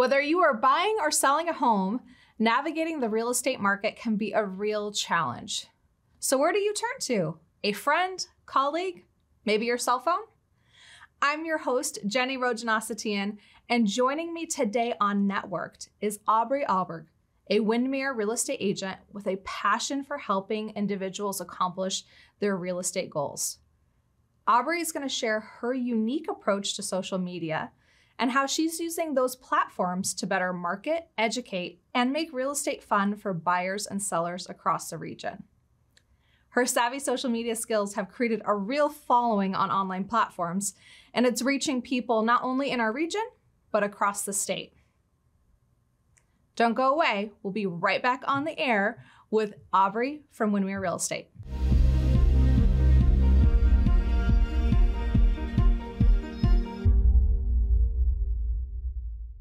Whether you are buying or selling a home, navigating the real estate market can be a real challenge. So where do you turn to? A friend, colleague, maybe your cell phone? I'm your host, Jenny Rojanasatian, and joining me today on Networked is Aubrey Ahlberg, a Windermere real estate agent with a passion for helping individuals accomplish their real estate goals. Aubrey is going to share her unique approach to social media and how she's using those platforms to better market, educate, and make real estate fun for buyers and sellers across the region. Her savvy social media skills have created a real following on online platforms, and it's reaching people not only in our region, but across the state. Don't go away. We'll be right back on the air with Aubrey from Windermere Real Estate.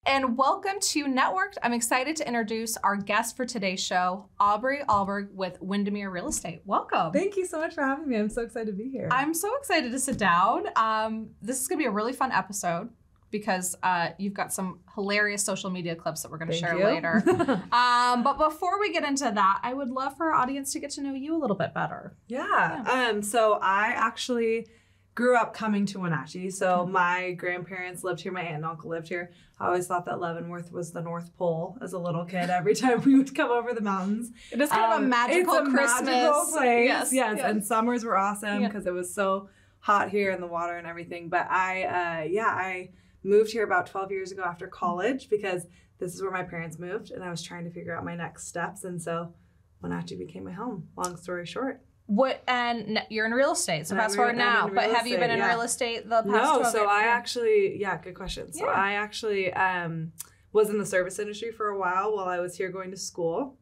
And welcome to Networked. I'm excited to introduce our guest for today's show, Aubrey Ahlberg with Windermere Real Estate. Welcome. Thank you so much for having me. I'm so excited to be here. I'm so excited to sit down. This is going to be a really fun episode because you've got some hilarious social media clips that we're going to share later. But before we get into that, I would love for our audience to get to know you a little bit better. Yeah. So I actually grew up coming to Wenatchee. So my grandparents lived here. My aunt and uncle lived here. I always thought that Leavenworth was the North Pole as a little kid. Every time we would come over the mountains. It is kind of a magical Christmas. Magical place. Yes. And summers were awesome because it was so hot here in the water and everything. But I moved here about 12 years ago after college because this is where my parents moved and I was trying to figure out my next steps. And so Wenatchee became my home, long story short. And you're in real estate, so fast forward now. But have you been in real estate the past 12 years? So I actually, good question. So I actually was in the service industry for a while I was here going to school.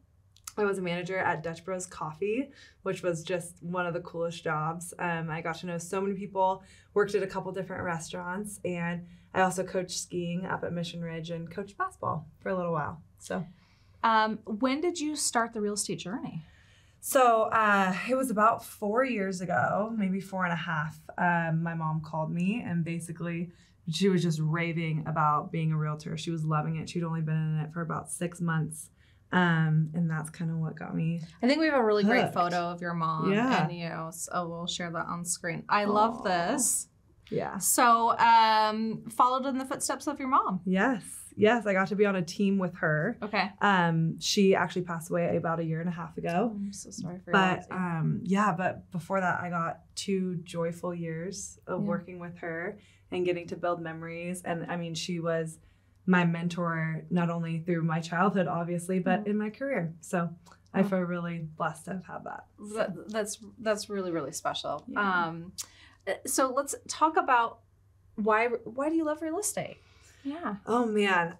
I was a manager at Dutch Bros Coffee, which was just one of the coolest jobs. I got to know so many people, worked at a couple different restaurants, and I also coached skiing up at Mission Ridge and coached basketball for a little while. So, when did you start the real estate journey? So it was about 4 years ago, maybe 4.5. My mom called me and basically she was just raving about being a realtor. She was loving it. She'd only been in it for about 6 months. And that's kind of what got me I think we have a really hooked. Great photo of your mom and you. So we'll share that on screen. I love this. Yeah. So followed in the footsteps of your mom. Yes, I got to be on a team with her. Okay. She actually passed away about 1.5 years ago. I'm so sorry for that. But before that, I got 2 joyful years of working with her and getting to build memories. And I mean, she was my mentor, not only through my childhood, obviously, but in my career. So I feel really blessed to have had that. That's really, really special. Yeah. So let's talk about why do you love real estate? Yeah. Oh man,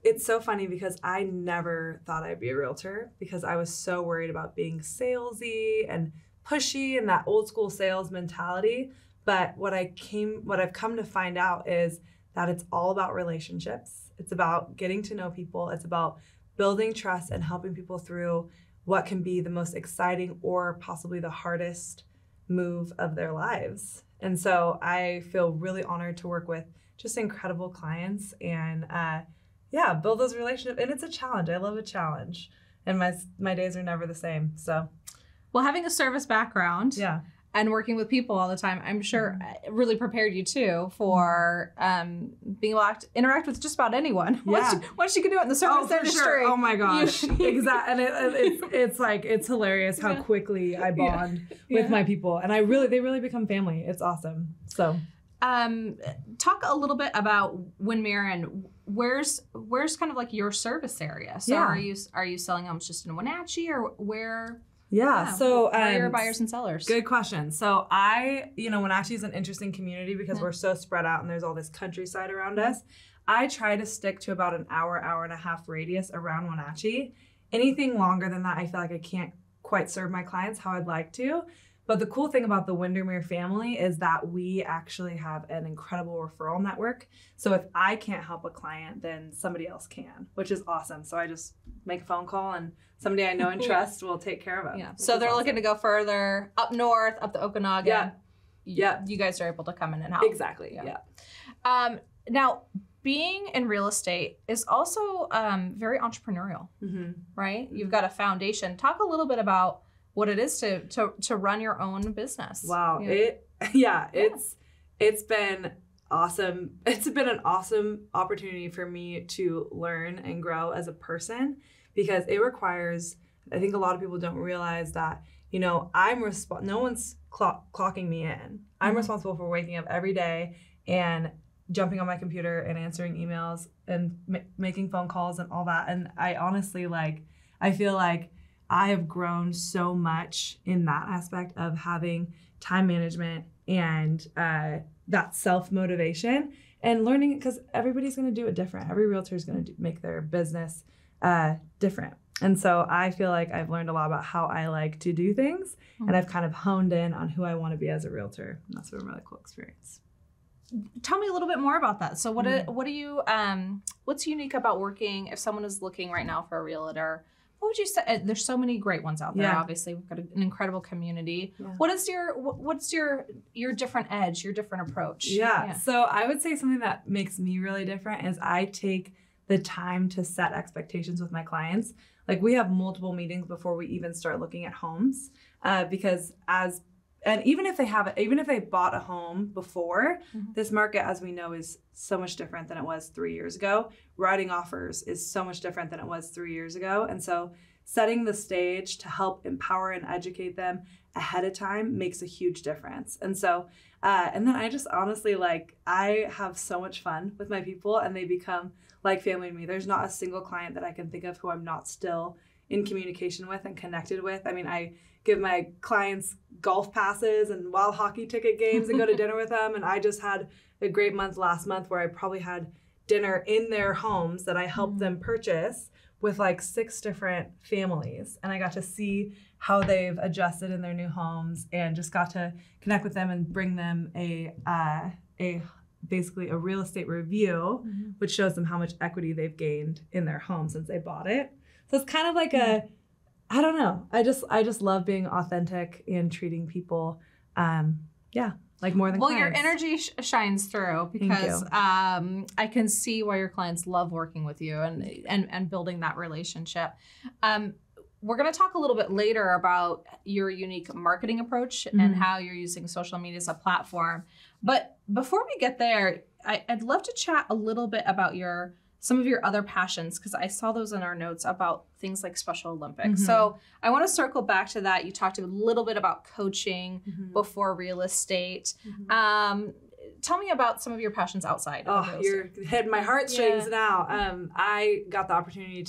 it's so funny because I never thought I'd be a realtor because I was so worried about being salesy and pushy and that old school sales mentality. But what I've come to find out is that it's all about relationships. It's about getting to know people. It's about building trust and helping people through what can be the most exciting or possibly the hardest move of their lives. And so I feel really honored to work with just incredible clients and build those relationships. And it's a challenge. I love a challenge. And my days are never the same. So, well, having a service background and working with people all the time, I'm sure it really prepared you too for being able to interact with just about anyone. Once you can do it in the service industry. Sure. Oh my gosh. Exactly. And it's hilarious how quickly I bond with my people. And they really become family. It's awesome. So talk a little bit about Windermere and where's kind of like your service area. So are you selling homes just in Wenatchee or where? So where are your buyers and sellers? Good question. So Wenatchee is an interesting community because we're so spread out and there's all this countryside around us. I try to stick to about an hour and a half radius around Wenatchee. Anything longer than that, I feel like I can't quite serve my clients how I'd like to. But the cool thing about the Windermere family is that we actually have an incredible referral network. So if I can't help a client, then somebody else can, which is awesome. So I just make a phone call and somebody I know and trust will take care of it. Yeah. So they're looking to go further up north, up the Okanagan. You guys are able to come in and help. Exactly. Yeah. Now, being in real estate is also very entrepreneurial, right? You've got a foundation. Talk a little bit about what it is to run your own business. Wow. It's been awesome. It's been an awesome opportunity for me to learn and grow as a person, because it requires, I think a lot of people don't realize that, you know, no one's clocking me in. I'm responsible for waking up every day and jumping on my computer and answering emails and making phone calls and all that. And I honestly, I feel like I have grown so much in that aspect of having time management and that self-motivation and learning, because everybody's going to do it different. Every realtor is going to make their business different. And so I feel like I've learned a lot about how I like to do things, and I've kind of honed in on who I want to be as a realtor. And that's been a really cool experience. Tell me a little bit more about that. So what do you, what's unique about working, if someone is looking right now for a realtor, what would you say? There's so many great ones out there. Obviously, we've got an incredible community. What's your different edge, your different approach? So I would say something that makes me really different is I take the time to set expectations with my clients. Like, we have multiple meetings before we even start looking at homes, because even if they bought a home before, this market, as we know, is so much different than it was 3 years ago. Writing offers is so much different than it was 3 years ago. And so setting the stage to help empower and educate them ahead of time makes a huge difference. And so, and then I just honestly, I have so much fun with my people, and they become like family to me. There's not a single client that I can think of who I'm not still in communication with and connected with. I mean, I give my clients golf passes and wild hockey ticket games and go to dinner with them. And I just had a great month last month where I probably had dinner in their homes that I helped them purchase with 6 different families. And I got to see how they've adjusted in their new homes, and just got to connect with them and bring them basically a real estate review, which shows them how much equity they've gained in their home since they bought it. So it's kind of like I don't know. I just love being authentic and treating people, like more than clients. Your energy shines through, because I can see why your clients love working with you and building that relationship. We're going to talk a little bit later about your unique marketing approach and how you're using social media as a platform. But before we get there, I'd love to chat a little bit about some of your other passions, because I saw those in our notes about things like Special Olympics. So I want to circle back to that. You talked a little bit about coaching before real estate. Tell me about some of your passions outside of real estate. You're hitting my heartstrings now. I got the opportunity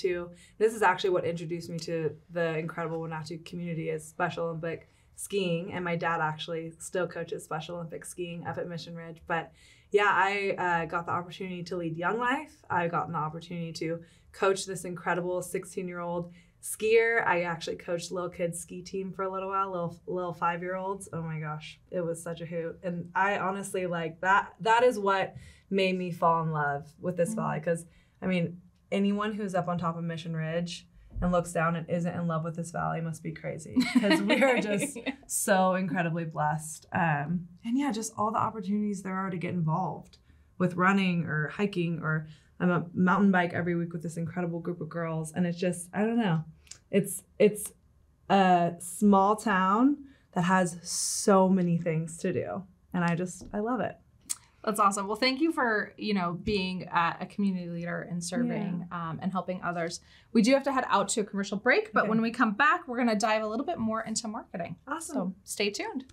this is actually what introduced me to the incredible Wenatchee community, is Special Olympic skiing. And my dad actually still coaches Special Olympic skiing up at Mission Ridge. But I got the opportunity to lead Young Life. I got the opportunity to coach this incredible 16-year-old skier. I actually coached little kids ski team for a little while, little 5-year-olds. Oh my gosh, it was such a hoot. And I honestly that is what made me fall in love with this valley. Because I mean, anyone who's up on top of Mission Ridge and looks down and isn't in love with this valley must be crazy, because we are just so incredibly blessed. And just all the opportunities there are to get involved with running or hiking, or I'm a mountain bike every week with this incredible group of girls. And it's just, I don't know. It's a small town that has so many things to do. And I love it. That's awesome. Well, thank you for, being a community leader and serving and helping others. We do have to head out to a commercial break, but when we come back, we're going to dive a little bit more into marketing. Awesome. So stay tuned.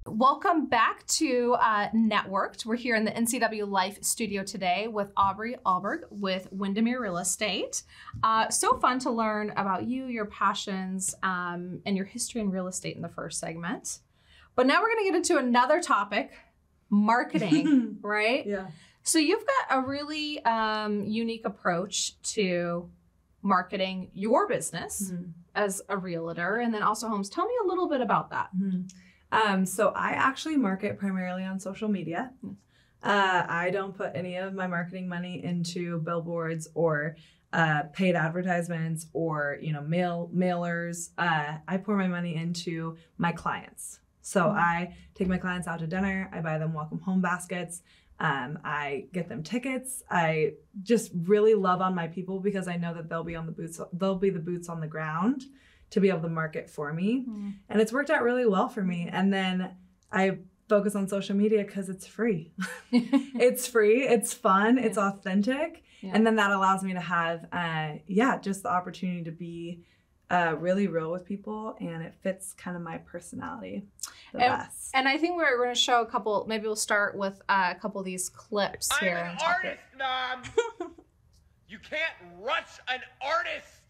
Welcome back to Networked. We're here in the NCW Life studio today with Aubrey Ahlberg with Windermere Real Estate. So fun to learn about you, your passions, and your history in real estate in the first segment. But now we're going to get into another topic, marketing, right? Yeah. So you've got a really unique approach to marketing your business as a realtor, and then also homes. Tell me a little bit about that. So I actually market primarily on social media. I don't put any of my marketing money into billboards or paid advertisements or, mailers. I pour my money into my clients. So I take my clients out to dinner. I buy them welcome home baskets. I get them tickets. I just really love on my people because I know that they'll be the boots on the ground to be able to market for me. And it's worked out really well for me. And then I focus on social media because it's free. It's free. It's fun. It's authentic. Yeah. And then that allows me to have, just the opportunity to be really real with people, and it fits kind of my personality the best. And I think we're going to show a couple, maybe we'll start with a couple of these clips here. I'm an artist, Mom. You can't rush an artist.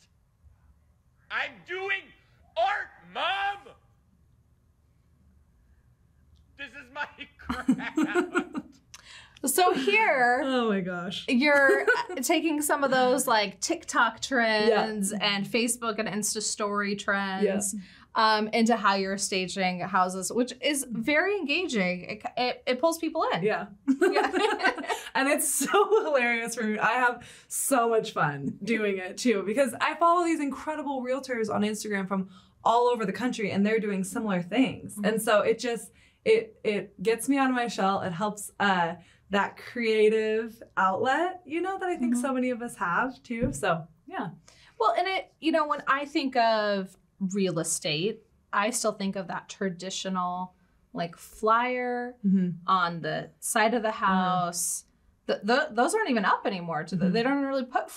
I'm doing art, Mom. This is my craft. So here, oh my gosh, you're taking some of those like TikTok trends and Facebook and Insta story trends into how you're staging houses, which is very engaging. It pulls people in. Yeah. And it's so hilarious for me. I have so much fun doing it too, because I follow these incredible realtors on Instagram from all over the country, and they're doing similar things. And so it just, it gets me out of my shell. It helps that creative outlet, that I think so many of us have too. So, yeah. Well, and when I think of real estate, I still think of that traditional like flyer on the side of the house. Those aren't even up anymore. They don't really put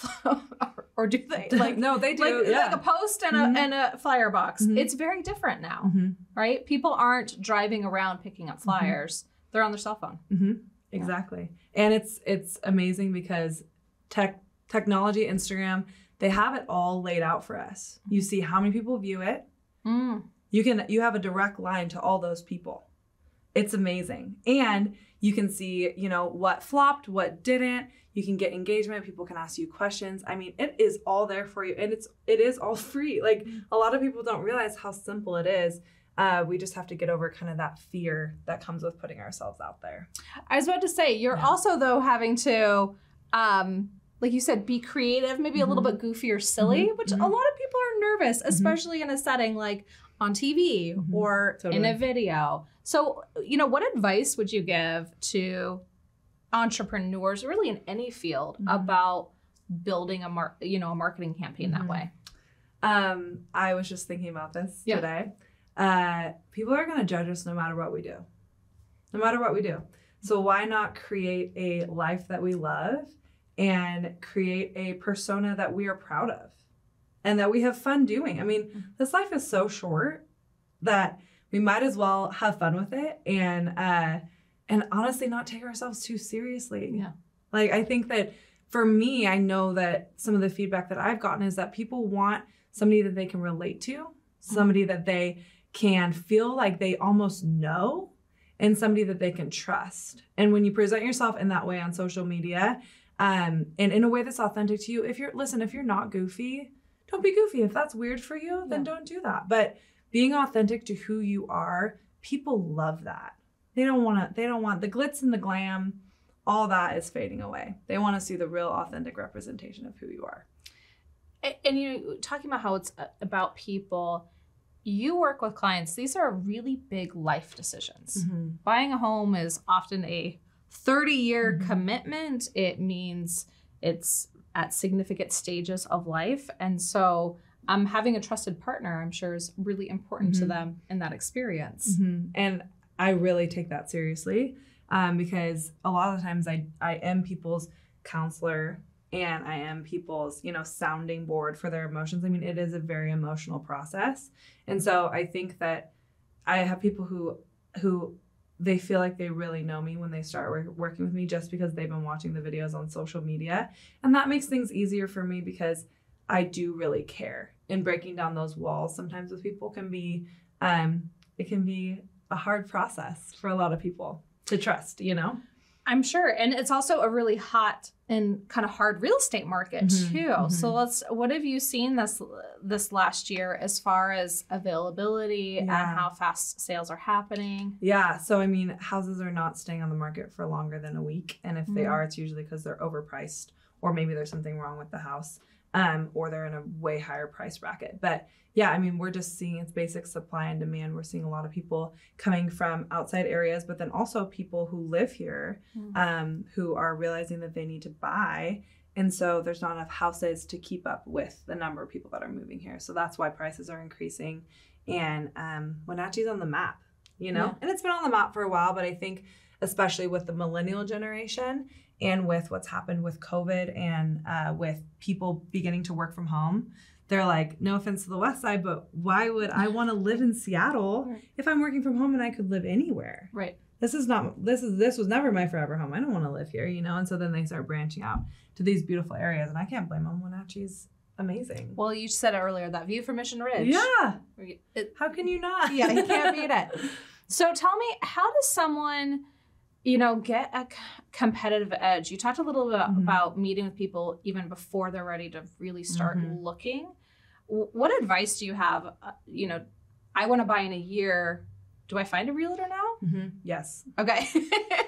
or do they? Like no, they do. Like a post and a flyer box. It's very different now, right? People aren't driving around picking up flyers. They're on their cell phone. Exactly. And it's amazing because technology, Instagram, they have it all laid out for us. You see how many people view it. You have a direct line to all those people. It's amazing. And you can see, what flopped, what didn't. You can get engagement. People can ask you questions. I mean, it is all there for you. And it is all free. Like a lot of people don't realize how simple it is. We just have to get over kind of that fear that comes with putting ourselves out there. I was about to say, you're also, though, having to, like you said, be creative, maybe a little bit goofy or silly, which a lot of people are nervous, especially in a setting like on TV or in a video. So, what advice would you give to entrepreneurs, really in any field, about building a marketing campaign that way? I was just thinking about this today. People are going to judge us no matter what we do. No matter what we do. So why not create a life that we love and create a persona that we are proud of and that we have fun doing? I mean, this life is so short that we might as well have fun with it and honestly not take ourselves too seriously. Yeah. Like, I think that for me, I know that some of the feedback that I've gotten is that people want somebody that they can relate to, somebody that they can feel like they almost know, and somebody that they can trust. And when you present yourself in that way on social media, and in a way that's authentic to you, if you're not goofy, don't be goofy. If that's weird for you, then don't do that. But being authentic to who you are, people love that. They don't want the glitz and the glam. All that is fading away. They want to see the real authentic representation of who you are. And you talking about how it's about people, you work with clients. These are really big life decisions. Buying a home is often a 30-year commitment. It means it's at significant stages of life. And so having a trusted partner, I'm sure, is really important to them in that experience. And I really take that seriously because a lot of the times I am people's counselor and I am people's, sounding board for their emotions. I mean, it is a very emotional process. And so I think that I have people who they feel like they really know me when they start working with me just because they've been watching the videos on social media. And that makes things easier for me because I do really care. And breaking down those walls sometimes with people can be, it can be a hard process for a lot of people to trust, I'm sure. And it's also a really hot and kind of hard real estate market too. So what have you seen this last year as far as availability and how fast sales are happening? Yeah. So, I mean, houses are not staying on the market for longer than a week. And if they are, it's usually because they're overpriced or maybe there's something wrong with the house, or they're in a way higher price bracket. But yeah, I mean, we're just seeing it's basic supply and demand. We're seeing a lot of people coming from outside areas, but then also people who live here, who are realizing that they need to buy. And so there's not enough houses to keep up with the number of people that are moving here. So that's why prices are increasing. And Wenatchee's on the map, you know, and it's been on the map for a while, but I think especially with the millennial generation and with what's happened with COVID and with people beginning to work from home, they're like, no offense to the West Side, but why would I want to live in Seattle if I'm working from home and I could live anywhere? Right. This was never my forever home. I don't want to live here, you know? And so then they start branching out to these beautiful areas, and I can't blame them. Wenatchee's amazing. Well, you said it earlier, that view from Mission Ridge. Yeah. How can you not? Yeah, you can't beat it. So tell me, how does someone, you know, get a competitive edge? You talked a little bit about meeting with people even before they're ready to really start looking. What advice do you have? You know, I want to buy in a year. Do I find a realtor now? Yes. Okay.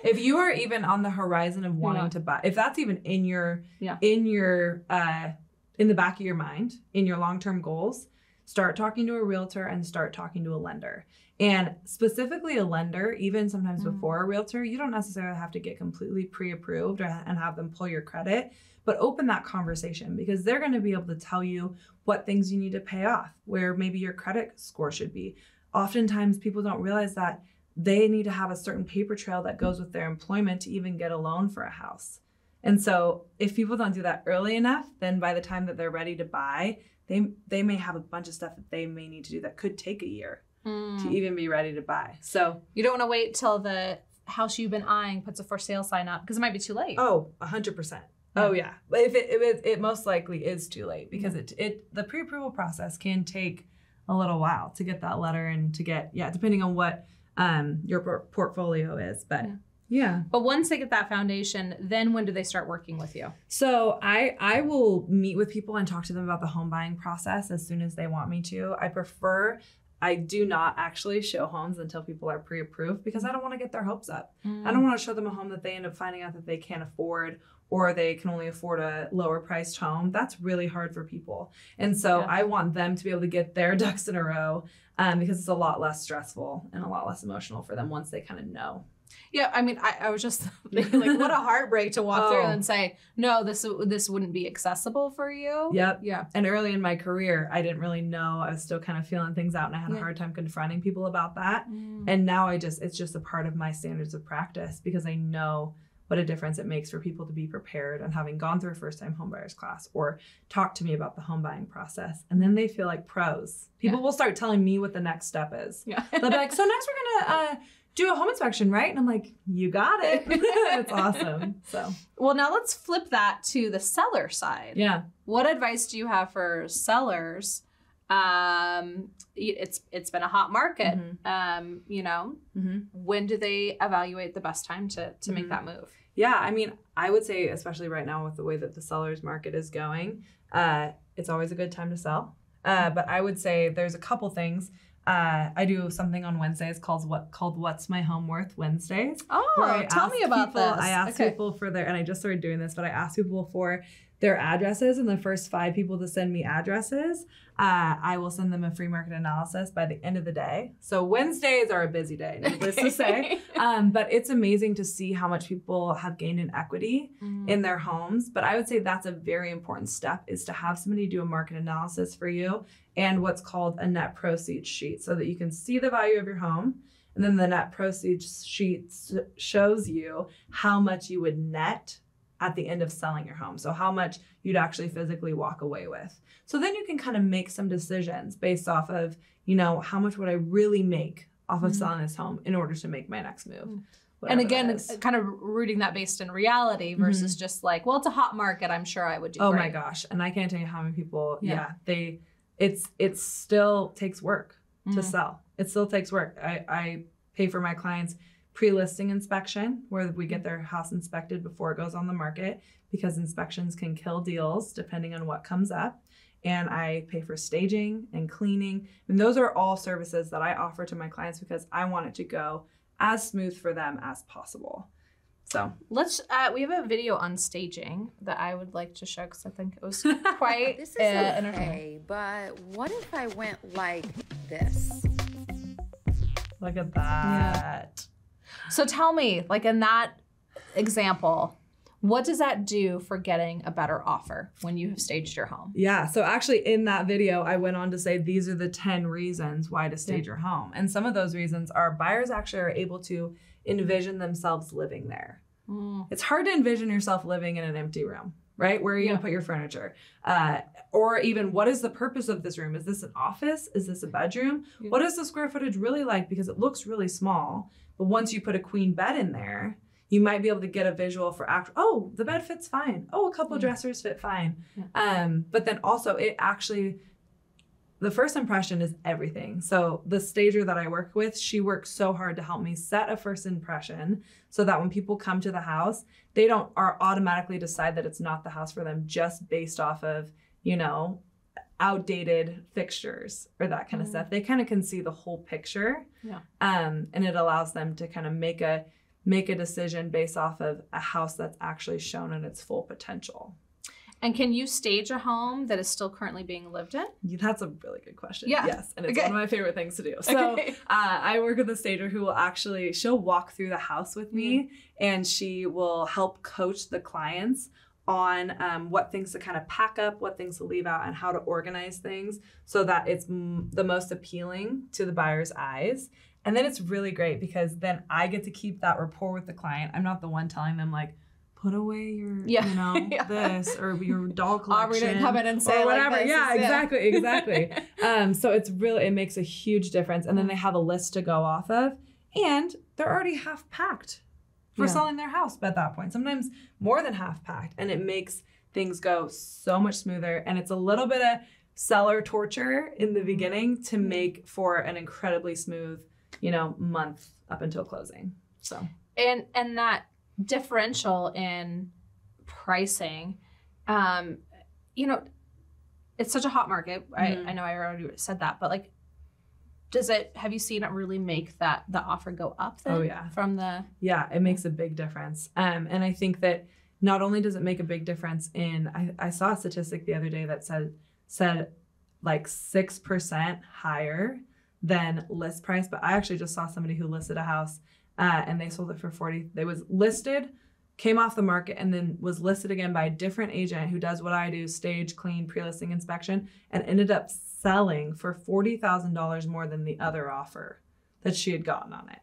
If you are even on the horizon of wanting to buy, if that's even in your, in the back of your mind, in your long-term goals, start talking to a realtor and start talking to a lender. And specifically a lender, even sometimes before a realtor, you don't necessarily have to get completely pre-approved and have them pull your credit, but open that conversation, because they're going to be able to tell you what things you need to pay off, where maybe your credit score should be. Oftentimes people don't realize that they need to have a certain paper trail that goes with their employment to even get a loan for a house. And so if people don't do that early enough, then by the time that they're ready to buy, they may have a bunch of stuff that they may need to do that could take a year to even be ready to buy. So you don't want to wait till the house you've been eyeing puts a for sale sign up, because it might be too late. Oh, 100%. Oh yeah. But if it most likely is too late, because the pre-approval process can take a little while to get that letter and to get, depending on what your portfolio is. But But once they get that foundation, then when do they start working with you? So I will meet with people and talk to them about the home buying process as soon as they want me to. I do not actually show homes until people are pre-approved, because I don't want to get their hopes up. I don't want to show them a home that they end up finding out that they can't afford, or they can only afford a lower priced home. That's really hard for people. And so I want them to be able to get their ducks in a row, because it's a lot less stressful and a lot less emotional for them once they kind of know. Yeah, I mean, I was just thinking, like, what a heartbreak to walk through and say, no, this wouldn't be accessible for you. Yep. Yeah. And early in my career, I didn't really know. I was still kind of feeling things out, and I had a hard time confronting people about that. And now it's just a part of my standards of practice, because I know what a difference it makes for people to be prepared and having gone through a first-time homebuyers class or talk to me about the home buying process. And then they feel like pros. People will start telling me what the next step is. Yeah. They'll be like, so next we're going to do a home inspection, right? And I'm like, you got it. It's awesome. So, well, now let's flip that to the seller side. Yeah. What advice do you have for sellers? It's been a hot market. You know, when do they evaluate the best time to make that move? Yeah, I mean, I would say, especially right now with the way that the seller's market is going, it's always a good time to sell. But I would say there's a couple things. I do something on Wednesdays called What's My Home Worth Wednesdays. Oh, tell me about this. I ask people for and I just started doing this, but I ask people for their addresses, and the first 5 people to send me addresses, I will send them a free market analysis by the end of the day. So Wednesdays are a busy day, needless to say. But it's amazing to see how much people have gained in equity in their homes. But I would say that's a very important step, is to have somebody do a market analysis for you and what's called a net proceeds sheet, so that you can see the value of your home. And then the net proceeds sheet shows you how much you would net at the end of selling your home. So how much you'd actually physically walk away with. So then you can kind of make some decisions based off of, you know, how much would I really make off of selling this home in order to make my next move. And again, kind of rooting that based in reality versus just like, well, it's a hot market, I'm sure I would do great. My gosh. And I can't tell you how many people, it still takes work to sell. It still takes work. I pay for my clients pre-listing inspection, where we get their house inspected before it goes on the market, because inspections can kill deals depending on what comes up. And I pay for staging and cleaning. And those are all services that I offer to my clients, because I want it to go as smooth for them as possible. So let's, we have a video on staging that I would like to show because I think it was quite This is entertaining. okay, but what if I went like this? look at that. So tell me, like in that example, what does that do for getting a better offer when you have staged your home? Yeah, so actually in that video, I went on to say these are the 10 reasons why to stage your home. And some of those reasons are buyers actually are able to envision themselves living there. It's hard to envision yourself living in an empty room, right? Where are you going to put your furniture? Or even, what is the purpose of this room? Is this an office? Is this a bedroom? What is the square footage really like? Because it looks really small. But once you put a queen bed in there, you might be able to get a visual for oh, the bed fits fine. Oh, a couple dressers fit fine. But then also it actually, the first impression is everything. So the stager that I work with, she works so hard to help me set a first impression so that when people come to the house, they don't automatically decide that it's not the house for them just based off of, you know, outdated fixtures or that kind of stuff. They kind of can see the whole picture. And it allows them to kind of make a decision based off of a house that's actually shown in its full potential. And can you stage a home that is still currently being lived in? That's a really good question. Yeah. Yes. And it's one of my favorite things to do. So I work with a stager who will actually, she'll walk through the house with me and she will help coach the clients on what things to kind of pack up, what things to leave out, and how to organize things so that it's the most appealing to the buyer's eyes. And then it's really great because then I get to keep that rapport with the client. I'm not the one telling them like, put away your, you know, this or your doll collection. Aubrey didn't come in and say or whatever. Like this Exactly. So it's really, it makes a huge difference. And then they have a list to go off of and they're already half packed for selling their house at that point. Sometimes more than half packed. And it makes things go so much smoother. And it's a little bit of seller torture in the beginning to make for an incredibly smooth, you know, month up until closing. So and that differential in pricing, you know, it's such a hot market. I know I already said that, but like, have you seen it really make the offer go up then? Oh yeah. From the it makes a big difference. And I think that not only does it make a big difference in, I saw a statistic the other day that said like 6% higher than list price, but I actually just saw somebody who listed a house and they sold it for 40. They was listed, came off the market, and then was listed again by a different agent who does what I do, stage, clean, pre-listing inspection, and ended up selling for $40,000 more than the other offer that she had gotten on it.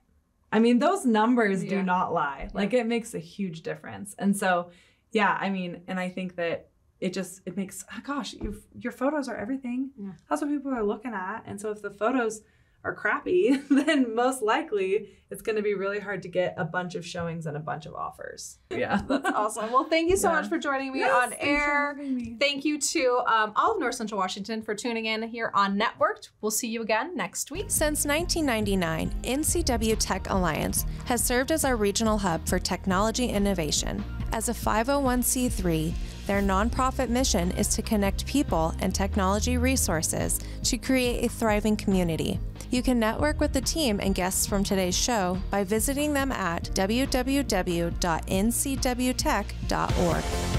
I mean, those numbers do not lie. Like it makes a huge difference. And so, I mean, and I think that it makes, gosh, your photos are everything. That's what people are looking at. And so if the photos are crappy, then most likely it's going to be really hard to get a bunch of showings and a bunch of offers. Yeah. That's awesome. Well, thank you so much for joining me on air. Thank you to all of North Central Washington for tuning in here on Networked. We'll see you again next week. Since 1999, NCW Tech Alliance has served as our regional hub for technology innovation. As a 501c3, their nonprofit mission is to connect people and technology resources to create a thriving community. You can network with the team and guests from today's show by visiting them at www.ncwtech.org.